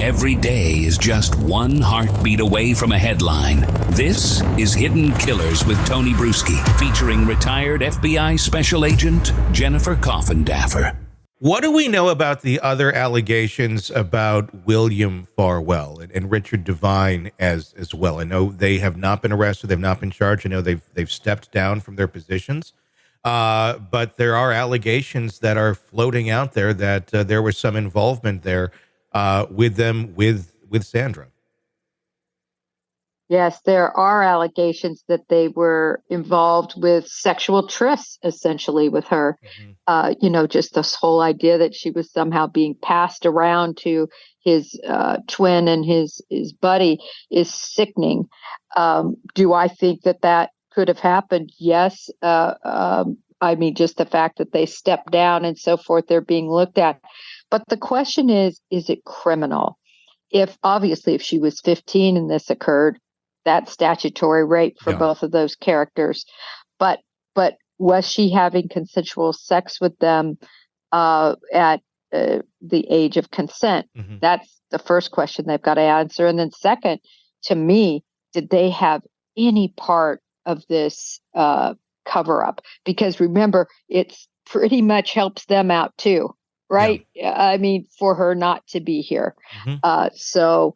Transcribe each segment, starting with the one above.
Every day is just one heartbeat away from a headline. This is Hidden Killers with Tony Brueski, featuring retired FBI Special Agent Jennifer Coffindaffer. What do we know about the other allegations about William Farwell and Richard Devine as well? I know they have not been arrested. They've not been charged. I know they've stepped down from their positions. But there are allegations that are floating out there that there was some involvement there with them, with Sandra. Yes, there are allegations that they were involved with sexual trysts, essentially, with her. Just this whole idea that she was somehow being passed around to his twin and his buddy is sickening. Do I think that could have happened? Yes. I mean, just the fact that they stepped down and so forth, they're being looked at. But the question is it criminal? If she was 15 and this occurred, that's statutory rape for both of those characters. But was she having consensual sex with them at the age of consent? That's the first question they've got to answer. And then second, to me, did they have any part of this cover up? Because remember, it's pretty much helps them out too, right? I mean, for her not to be here. So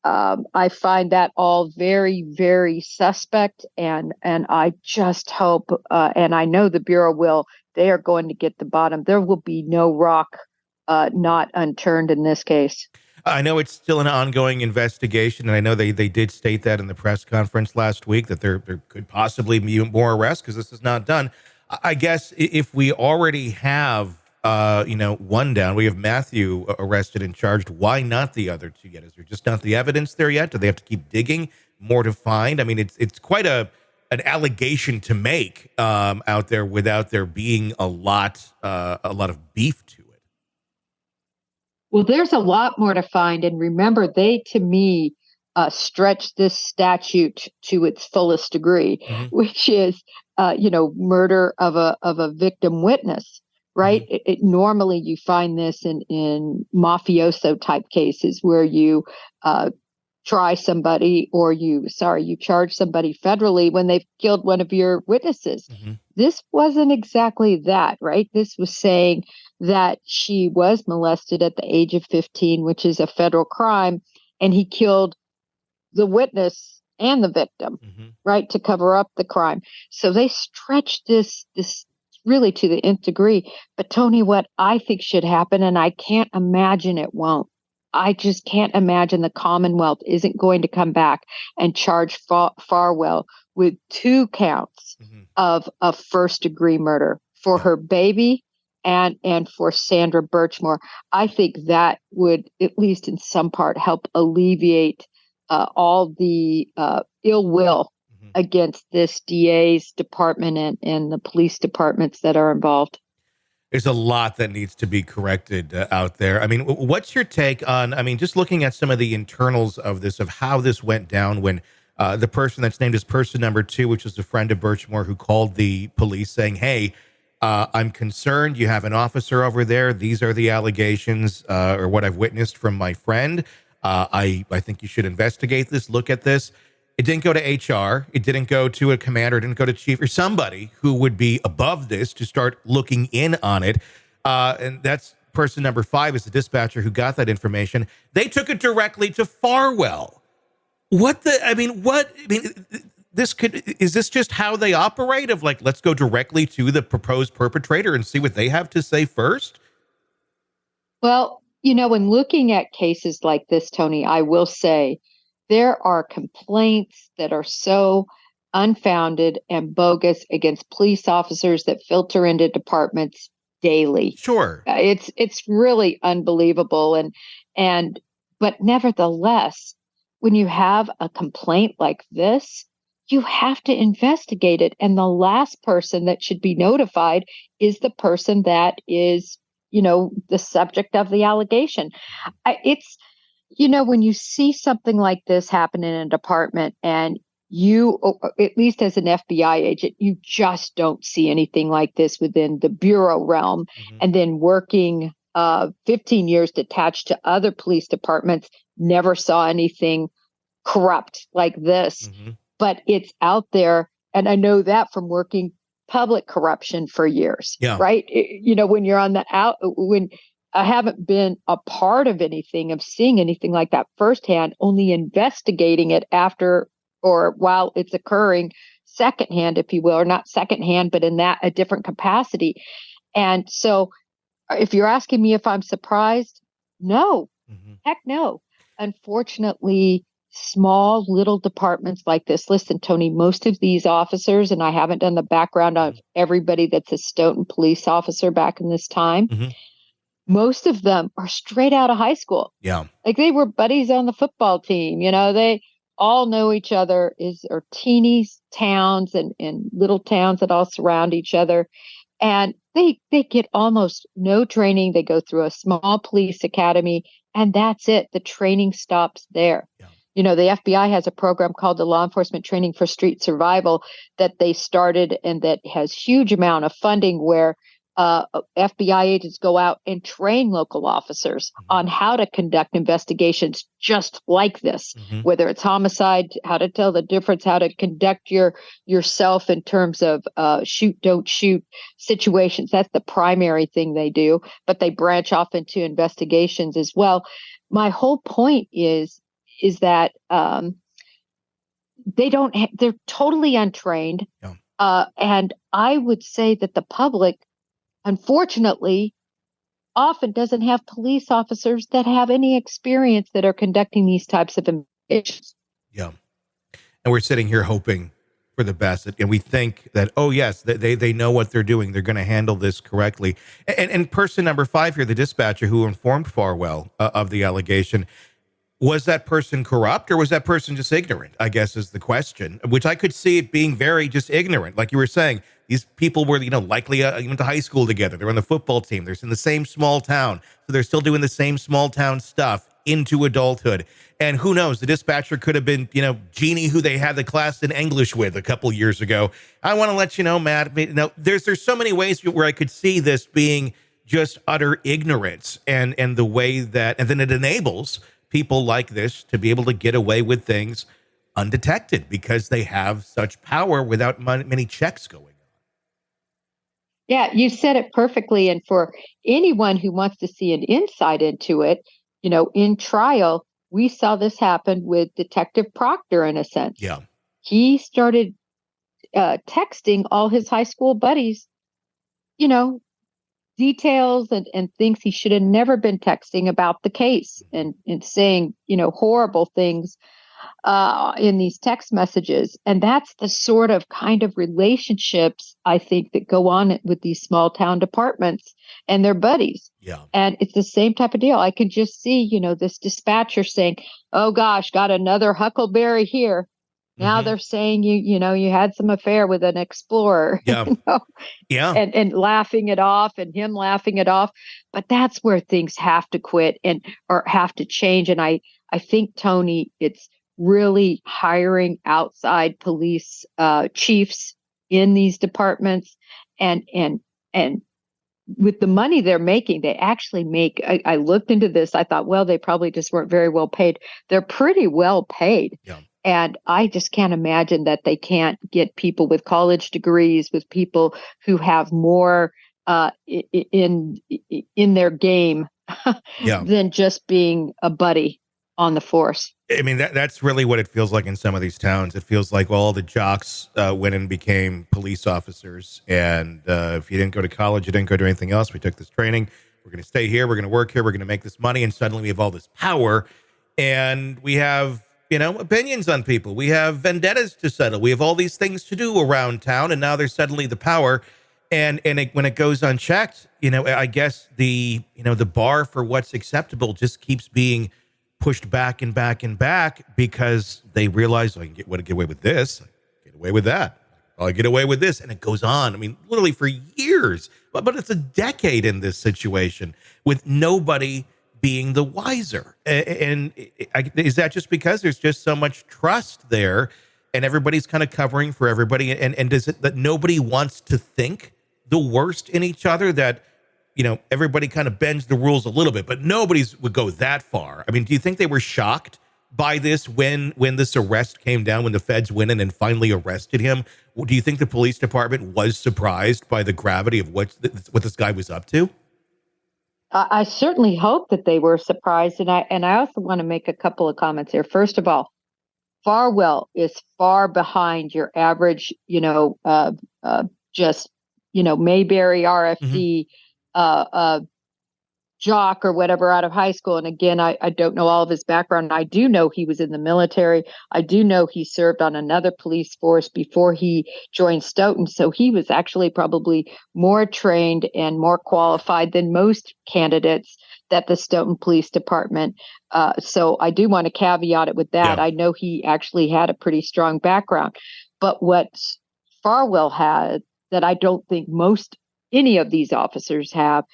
I find that all very, very suspect, and I just hope, and I know the Bureau they are going to get the bottom. There will be no rock not unturned in this case. I know it's still an ongoing investigation, and I know they did state that in the press conference last week that there could possibly be more arrests because this is not done. I guess if we already have one down, we have Matthew arrested and charged, why not the other two yet? Is there just not the evidence there yet? Do they have to keep digging more to find? I mean, it's quite an allegation to make out there without there being a lot of beef to it. Well, there's a lot more to find. And remember, they, to me, stretched this statute to its fullest degree, which is, murder of a victim witness, right? It normally you find this in mafioso type cases where you try somebody or you charge somebody federally when they've killed one of your witnesses. This wasn't exactly that, right? This was saying that she was molested at the age of 15, which is a federal crime, and he killed the witness and the victim, right, to cover up the crime. So they stretched this really to the nth degree. But Tony, what I think should happen, and I can't imagine it won't, I just can't imagine the Commonwealth isn't going to come back and charge Farwell with 2 counts of first-degree murder for her baby and for Sandra Birchmore. I think that would, at least in some part, help alleviate all the ill will against this DA's department and the police departments that are involved. There's a lot that needs to be corrected out there. I mean, what's your take on, just looking at some of the internals of this, of how this went down when the person that's named as person number 2, which is a friend of Birchmore, who called the police saying, hey, I'm concerned. You have an officer over there. These are the allegations or what I've witnessed from my friend. I think you should investigate this, look at this. It didn't go to HR. It didn't go to a commander. It didn't go to chief or somebody who would be above this to start looking in on it. And that's person number 5 is the dispatcher who got that information. They took it directly to Farwell. Is this just how they operate, of like, let's go directly to the proposed perpetrator and see what they have to say first? Well, when looking at cases like this, Tony, I will say there are complaints that are so unfounded and bogus against police officers that filter into departments daily. Sure. It's really unbelievable. But nevertheless, when you have a complaint like this, you have to investigate it. And the last person that should be notified is the person that is, the subject of the allegation. When you see something like this happen in a department and you, at least as an FBI agent, you just don't see anything like this within the bureau realm. And then working 15 years detached to other police departments, never saw anything corrupt like this. But it's out there. And I know that from working public corruption for years, right? When you're on when I haven't been a part of anything, of seeing anything like that firsthand, only investigating it after or while it's occurring secondhand, if you will, or not secondhand, but in a different capacity. And so if you're asking me if I'm surprised, no, heck no. Unfortunately, small little departments like this. Listen, Tony, most of these officers, and I haven't done the background of everybody that's a Stoughton police officer back in this time, most of them are straight out of high school. Like they were buddies on the football team. They all know each other, are teeny towns and little towns that all surround each other. And they get almost no training. They go through a small police academy, and that's it. The training stops there. The FBI has a program called the Law Enforcement Training for Street Survival that they started, and that has huge amount of funding where FBI agents go out and train local officers on how to conduct investigations just like this, whether it's homicide, how to tell the difference, how to conduct yourself in terms of shoot, don't shoot situations. That's the primary thing they do, but they branch off into investigations as well. My whole point is that they're totally untrained. And I would say that the public, unfortunately, often doesn't have police officers that have any experience that are conducting these types of investigations. And we're sitting here hoping for the best. And we think that, oh, yes, they know what they're doing. They're going to handle this correctly. And person number 5 here, the dispatcher who informed Farwell of the allegation, was that person corrupt or was that person just ignorant, I guess is the question, which I could see it being very just ignorant. Like you were saying, these people were, likely went to high school together. They're on the football team. They're in the same small town. So they're still doing the same small town stuff into adulthood. And who knows, the dispatcher could have been, Jeannie, who they had the class in English with a couple years ago. I want to let you know, Matt, there's so many ways where I could see this being just utter ignorance and the way that, and then it enables people like this to be able to get away with things undetected because they have such power without many checks going on. Yeah, you said it perfectly. And for anyone who wants to see an insight into it, in trial, we saw this happen with Detective Proctor in a sense. He started texting all his high school buddies, details and things he should have never been texting about the case and saying, horrible things in these text messages. And that's the sort of kind of relationships I think that go on with these small town departments and their buddies. And it's the same type of deal. I can just see, this dispatcher saying, oh gosh, got another huckleberry here. Now they're saying you had some affair with an explorer, and laughing it off and him laughing it off. But that's where things have to quit or have to change. And I think, Tony, it's really hiring outside police chiefs in these departments and with the money they're making, they actually make, I looked into this. I thought, well, they probably just weren't very well paid. They're pretty well paid. And I just can't imagine that they can't get people with college degrees, with people who have more in their game than just being a buddy on the force. I mean, that's really what it feels like in some of these towns. It feels like all the jocks went and became police officers. And if you didn't go to college, you didn't go to anything else. We took this training. We're going to stay here. We're going to work here. We're going to make this money. And suddenly we have all this power. And we have opinions on people. We have vendettas to settle. We have all these things to do around town, and now there's suddenly the power. And when it goes unchecked, I guess the bar for what's acceptable just keeps being pushed back and back and back because they realize, I can get away with this, I get away with that, I get away with this, and it goes on. I mean, literally for years, but it's a decade in this situation with nobody being the wiser. And is that just because there's just so much trust there and everybody's kind of covering for everybody? And does it that nobody wants to think the worst in each other, that everybody kind of bends the rules a little bit, but nobody's would go that far. I mean, do you think they were shocked by this when this arrest came down, when the feds went in and finally arrested him? Do you think the police department was surprised by the gravity of what this guy was up to? I certainly hope that they were surprised, and I also want to make a couple of comments here. First of all, Farwell is far behind your average, Mayberry RFD jock or whatever out of high school. And again, I don't know all of his background. I do know he was in the military. I do know he served on another police force before he joined Stoughton. So he was actually probably more trained and more qualified than most candidates that the Stoughton Police Department. So I do want to caveat it with that. Yeah. I know he actually had a pretty strong background. But what Farwell had that I don't think any of these officers have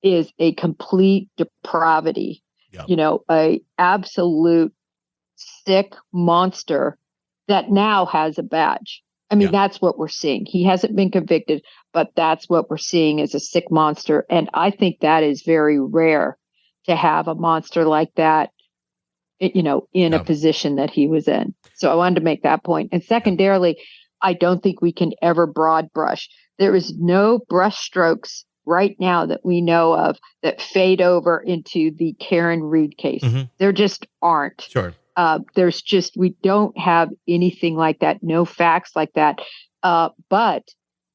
is a complete depravity, a absolute sick monster that now has a badge. I mean, that's what we're seeing. He hasn't been convicted, but that's what we're seeing is a sick monster. And I think that is very rare to have a monster like that, in a position that he was in. So I wanted to make that point. And secondarily, I don't think we can ever broad brush. There is no brush strokes right now that we know of that fade over into the Karen Reed case. Mm-hmm. There just aren't. Sure. We don't have anything like that, no facts like that. But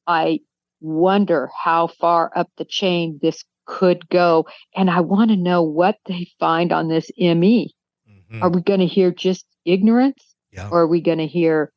I wonder how far up the chain this could go. And I want to know what they find on this ME. Mm-hmm. Are we going to hear just ignorance? Yeah. Or are we going to hear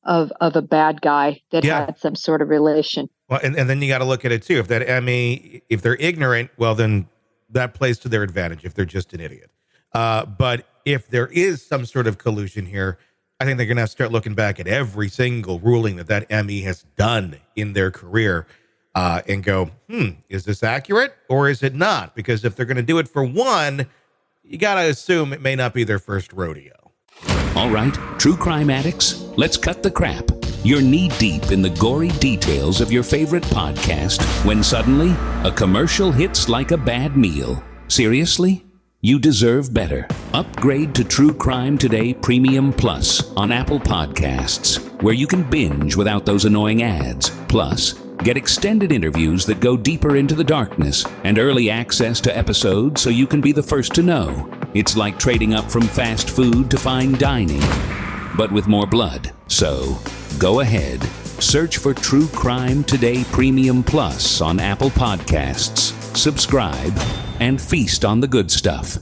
of a bad guy that had some sort of relation? Well, and then you got to look at it too. If that ME, if they're ignorant, well, then that plays to their advantage if they're just an idiot. But if there is some sort of collusion here, I think they're going to have to start looking back at every single ruling that ME has done in their career and go, is this accurate or is it not? Because if they're going to do it for one, you got to assume it may not be their first rodeo. All right, true crime addicts, let's cut the crap. You're knee-deep in the gory details of your favorite podcast when suddenly a commercial hits like a bad meal. Seriously? You deserve better. Upgrade to True Crime Today Premium Plus on Apple Podcasts, where you can binge without those annoying ads. Plus, get extended interviews that go deeper into the darkness and early access to episodes so you can be the first to know. It's like trading up from fast food to fine dining, but with more blood. So, go ahead. Search for True Crime Today Premium Plus on Apple Podcasts. Subscribe and feast on the good stuff.